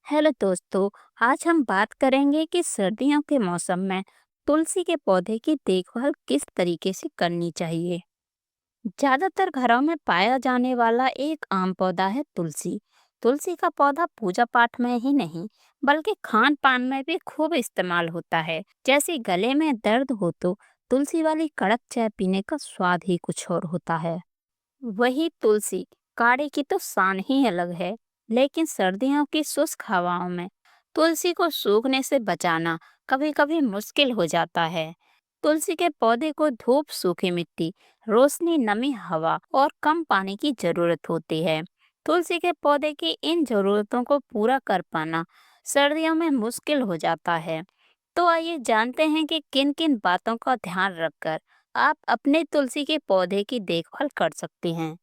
Hello दोस्तों। आज हम बात करेंगे कि सर्दियों के मौसम में तुलसी के पौधे की देखभाल किस तरीके से करनी चाहिए। ज्यादातर घरों में पाया जाने वाला एक आम पौधा है तुलसी। तुलसी का पौधा पूजा पाठ में ही नहीं बल्कि खान पान में भी खूब इस्तेमाल होता है। जैसे गले में दर्द हो तो तुलसी वाली कड़क चाय पीने का स्वाद ही कुछ और होता है। वही तुलसी काढ़े की तो शान ही अलग है। लेकिन सर्दियों की शुष्क हवाओं में तुलसी को सूखने से बचाना कभी कभी मुश्किल हो जाता है। तुलसी के पौधे को धूप, सूखी मिट्टी, रोशनी, नमी, हवा और कम पानी की जरूरत होती है। तुलसी के पौधे की इन जरूरतों को पूरा कर पाना सर्दियों में मुश्किल हो जाता है। तो आइए जानते हैं कि किन किन बातों का ध्यान रखकर आप अपने तुलसी के पौधे की देखभाल कर सकते हैं।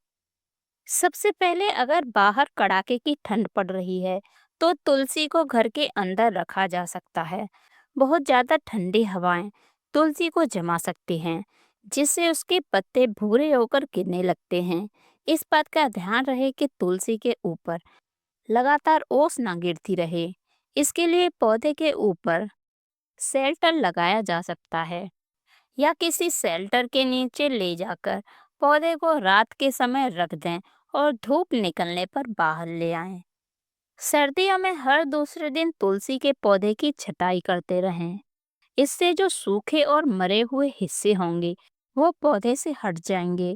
सबसे पहले, अगर बाहर कड़ाके की ठंड पड़ रही है तो तुलसी को घर के अंदर रखा जा सकता है। बहुत ज़्यादा ठंडी हवाएं तुलसी को जमा सकती हैं, जिससे उसके पत्ते भूरे होकर गिरने लगते हैं। इस बात का ध्यान रहे कि तुलसी के ऊपर लगातार ओस ना गिरती रहे। इसके लिए पौधे के ऊपर शेल्टर लगाया जा सकता है या किसी शेल्टर के नीचे ले जाकर पौधे को रात के समय रख दें और धूप निकलने पर बाहर ले आएं। सर्दियों में हर दूसरे दिन तुलसी के पौधे की छटाई करते रहें। इससे जो सूखे और मरे हुए हिस्से होंगे वो पौधे से हट जाएंगे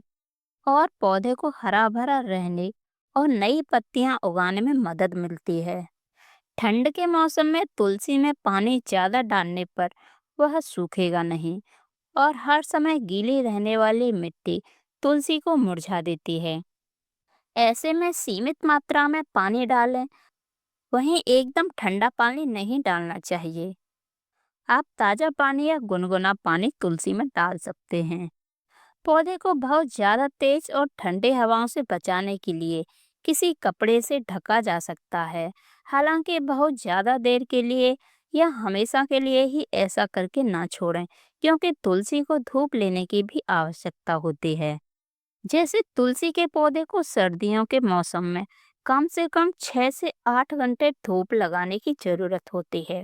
और पौधे को हरा भरा रहने और नई पत्तियां उगाने में मदद मिलती है। ठंड के मौसम में तुलसी में पानी ज्यादा डालने पर वह सूखेगा नहीं और हर समय गीली रहने वाली मिट्टी तुलसी को मुरझा देती है। ऐसे में सीमित मात्रा में पानी डालें। वहीं एकदम ठंडा पानी नहीं डालना चाहिए। आप ताज़ा पानी या गुनगुना पानी तुलसी में डाल सकते हैं। पौधे को बहुत ज़्यादा तेज और ठंडे हवाओं से बचाने के लिए किसी कपड़े से ढका जा सकता है। हालांकि बहुत ज़्यादा देर के लिए या हमेशा के लिए ही ऐसा करके ना छोड़ें, क्योंकि तुलसी को धूप लेने की भी आवश्यकता होती है। जैसे तुलसी के पौधे को सर्दियों के मौसम में कम से कम 6 से 8 घंटे धूप लगाने की जरूरत होती है।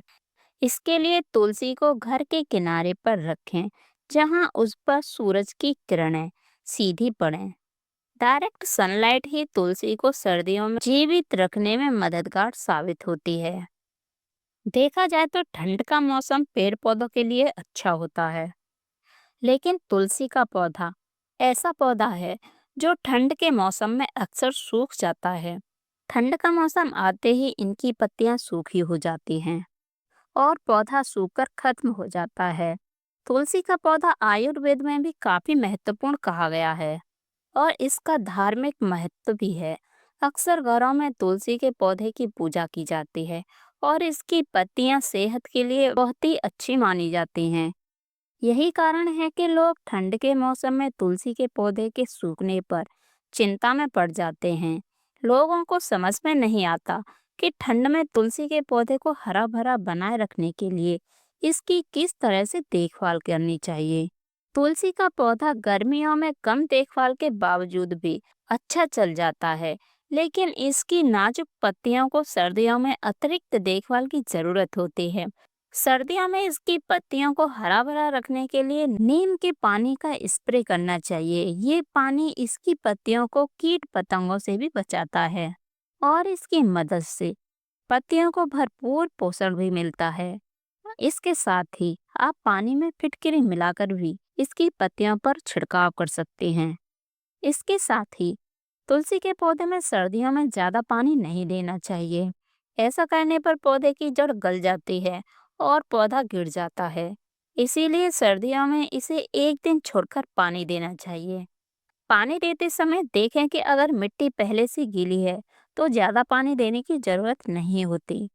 इसके लिए तुलसी को घर के किनारे पर रखें, जहां उस पर सूरज की किरणें सीधी पड़ें। डायरेक्ट सनलाइट ही तुलसी को सर्दियों में जीवित रखने में मददगार साबित होती है। देखा जाए तो ठंड का मौसम पेड़ पौधों के लिए अच्छा होता है, लेकिन तुलसी का पौधा ऐसा पौधा है जो ठंड के मौसम में अक्सर सूख जाता है। ठंड का मौसम आते ही इनकी पत्तियां सूखी हो जाती हैं और पौधा सूखकर खत्म हो जाता है। तुलसी का पौधा आयुर्वेद में भी काफी महत्वपूर्ण कहा गया है और इसका धार्मिक महत्व भी है। अक्सर घरों में तुलसी के पौधे की पूजा की जाती है और इसकी पत्तियां सेहत के लिए बहुत ही अच्छी मानी जाती हैं। यही कारण है कि लोग ठंड के मौसम में तुलसी के पौधे के सूखने पर चिंता में पड़ जाते हैं। लोगों को समझ में नहीं आता कि ठंड में तुलसी के पौधे को हरा भरा बनाए रखने के लिए इसकी किस तरह से देखभाल करनी चाहिए। तुलसी का पौधा गर्मियों में कम देखभाल के बावजूद भी अच्छा चल जाता है, लेकिन इसकी नाजुक पत्तियों को सर्दियों में अतिरिक्त देखभाल की जरूरत होती है। सर्दियों में इसकी पत्तियों को हरा भरा रखने के लिए नीम के पानी का स्प्रे करना चाहिए। ये पानी इसकी पत्तियों को कीट पतंगों से भी बचाता है और इसकी मदद से पत्तियों को भरपूर पोषण भी मिलता है। इसके साथ ही आप पानी में फिटकिरी मिलाकर भी इसकी पत्तियों पर छिड़काव कर सकते हैं। इसके साथ ही तुलसी के पौधे में सर्दियों में ज्यादा पानी नहीं देना चाहिए। ऐसा करने पर पौधे की जड़ गल जाती है और पौधा गिर जाता है। इसीलिए सर्दियों में इसे एक दिन छोड़कर पानी देना चाहिए। पानी देते समय देखें कि अगर मिट्टी पहले से गीली है तो ज्यादा पानी देने की जरूरत नहीं होती।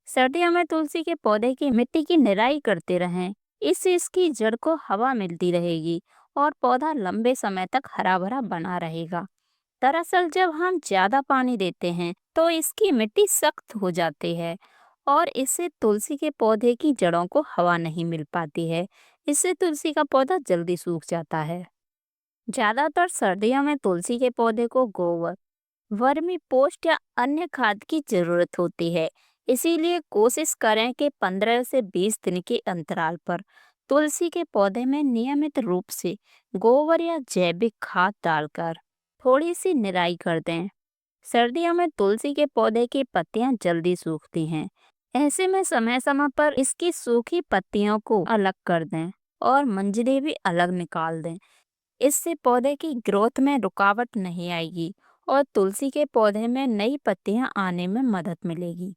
सर्दियों में तुलसी के पौधे की मिट्टी की निराई करते रहें। इससे इसकी जड़ को हवा मिलती रहेगी और पौधा लंबे समय तक हरा भरा बना रहेगा। दरअसल जब हम ज्यादा पानी देते हैं तो इसकी मिट्टी सख्त हो जाती है और इससे तुलसी के पौधे की जड़ों को हवा नहीं मिल पाती है। इससे तुलसी का पौधा जल्दी सूख जाता है। ज्यादातर सर्दियों में तुलसी के पौधे को गोबर, वर्मी पोस्ट या अन्य खाद की जरूरत होती है। इसीलिए कोशिश करें कि 15 से 20 दिन के अंतराल पर तुलसी के पौधे में नियमित रूप से गोबर या जैविक खाद डालकर थोड़ी सी निराई कर दें। सर्दियों में तुलसी के पौधे की पत्तियां जल्दी सूखती हैं। ऐसे में समय समय पर इसकी सूखी पत्तियों को अलग कर दें और मंजरी भी अलग निकाल दें। इससे पौधे की ग्रोथ में रुकावट नहीं आएगी और तुलसी के पौधे में नई पत्तियां आने में मदद मिलेगी।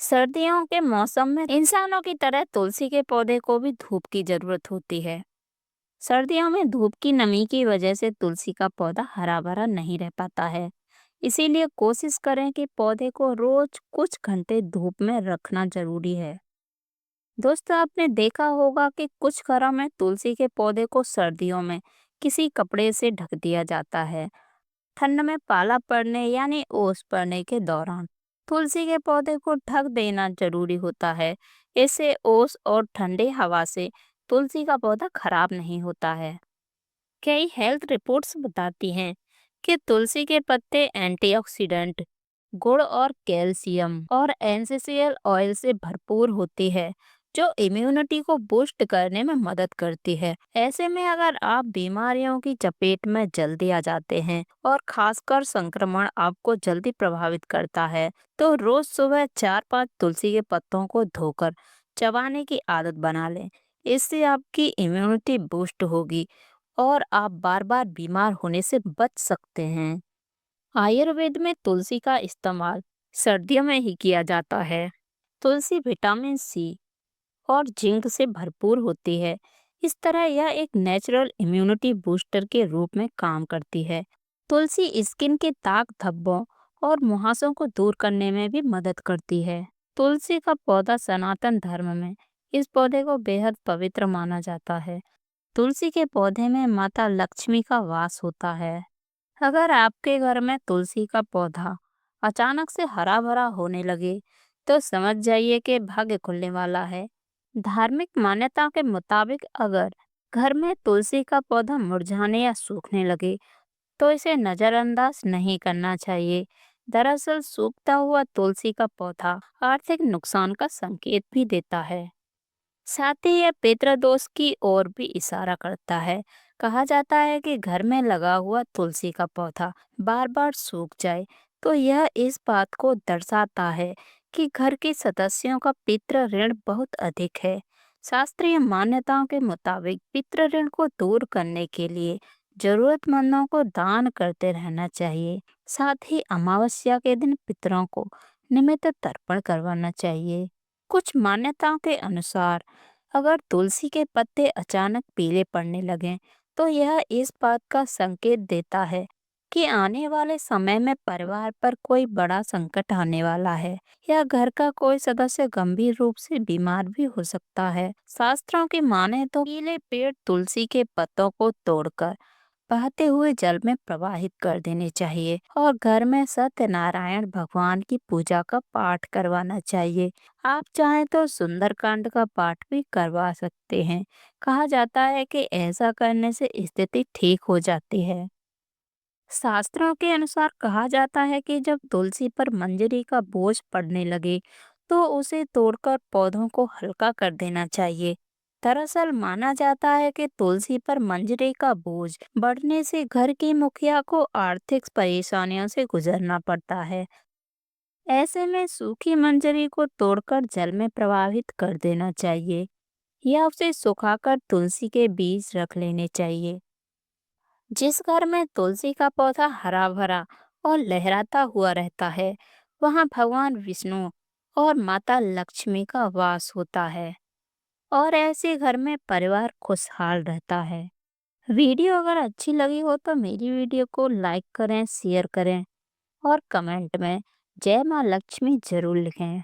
सर्दियों के मौसम में इंसानों की तरह तुलसी के पौधे को भी धूप की जरूरत होती है। सर्दियों में धूप की नमी की वजह से तुलसी का पौधा हरा भरा नहीं रह पाता है। इसीलिए कोशिश करें कि पौधे को रोज कुछ घंटे धूप में रखना जरूरी है। दोस्तों, आपने देखा होगा कि कुछ घरों में तुलसी के पौधे को सर्दियों में किसी कपड़े से ढक दिया जाता है। ठंड में पाला पड़ने यानी ओस पड़ने के दौरान तुलसी के पौधे को ढक देना जरूरी होता है। इससे ओस और ठंडी हवा से तुलसी का पौधा खराब नहीं होता है। कई हेल्थ रिपोर्ट्स बताती हैं कि तुलसी के पत्ते एंटीऑक्सीडेंट गुण और कैल्शियम और एसेंशियल ऑयल से भरपूर होती है, जो इम्यूनिटी को बूस्ट करने में मदद करती है। ऐसे में अगर आप बीमारियों की चपेट में जल्दी आ जाते हैं और खासकर संक्रमण आपको जल्दी प्रभावित करता है, तो रोज सुबह 4-5 तुलसी के पत्तों को धोकर चबाने की आदत बना लें। इससे आपकी इम्यूनिटी बूस्ट होगी और आप बार बार बीमार होने से बच सकते हैं। आयुर्वेद में तुलसी का इस्तेमाल सर्दियों में ही किया जाता है। तुलसी विटामिन सी और जिंक से भरपूर होती है। इस तरह यह एक नेचुरल इम्यूनिटी बूस्टर के रूप में काम करती है। तुलसी स्किन के दाग धब्बों और मुहासों को दूर करने में भी मदद करती है। तुलसी का पौधा सनातन धर्म में इस पौधे को बेहद पवित्र माना जाता है। तुलसी के पौधे में माता लक्ष्मी का वास होता है। अगर आपके घर में तुलसी का पौधा अचानक से हरा भरा होने लगे, तो समझ जाइए कि भाग्य खुलने वाला है। धार्मिक मान्यता के मुताबिक अगर घर में तुलसी का पौधा मुरझाने या सूखने लगे, तो इसे नजरअंदाज नहीं करना चाहिए। दरअसल सूखता हुआ तुलसी का पौधा आर्थिक नुकसान का संकेत भी देता है। साथ ही यह पितृदोष की ओर भी इशारा करता है। कहा जाता है कि घर में लगा हुआ तुलसी का पौधा बार बार सूख जाए, तो यह इस बात को दर्शाता है कि घर के सदस्यों का पितृ ऋण बहुत अधिक है। शास्त्रीय मान्यताओं के मुताबिक पितृ ऋण को दूर करने के लिए जरूरतमंदों को दान करते रहना चाहिए। साथ ही अमावस्या के दिन पितरों को निमित्त तर्पण करवाना चाहिए। कुछ मान्यताओं के अनुसार अगर तुलसी के पत्ते अचानक पीले पड़ने लगें, तो यह इस बात का संकेत देता है कि आने वाले समय में परिवार पर कोई बड़ा संकट आने वाला है या घर का कोई सदस्य गंभीर रूप से बीमार भी हो सकता है। शास्त्रों की माने तो पीले पेड़ तुलसी के पत्तों को तोड़कर बहते हुए जल में प्रवाहित कर देने चाहिए और घर में सत्यनारायण भगवान की पूजा का पाठ करवाना चाहिए। आप चाहें तो सुंदरकांड का पाठ भी करवा सकते हैं। कहा जाता है कि ऐसा करने से स्थिति ठीक हो जाती है। शास्त्रों के अनुसार कहा जाता है कि जब तुलसी पर मंजरी का बोझ पड़ने लगे, तो उसे तोड़कर पौधों को हल्का कर देना चाहिए। दरअसल माना जाता है कि तुलसी पर मंजरी का बोझ बढ़ने से घर की मुखिया को आर्थिक परेशानियों से गुजरना पड़ता है। ऐसे में सूखी मंजरी को तोड़कर जल में प्रवाहित कर देना चाहिए या उसे सुखाकर तुलसी के बीज रख लेने चाहिए। जिस घर में तुलसी का पौधा हरा भरा और लहराता हुआ रहता है, वहाँ भगवान विष्णु और माता लक्ष्मी का वास होता है और ऐसे घर में परिवार खुशहाल रहता है। वीडियो अगर अच्छी लगी हो तो मेरी वीडियो को लाइक करें, शेयर करें और कमेंट में जय माँ लक्ष्मी जरूर लिखें।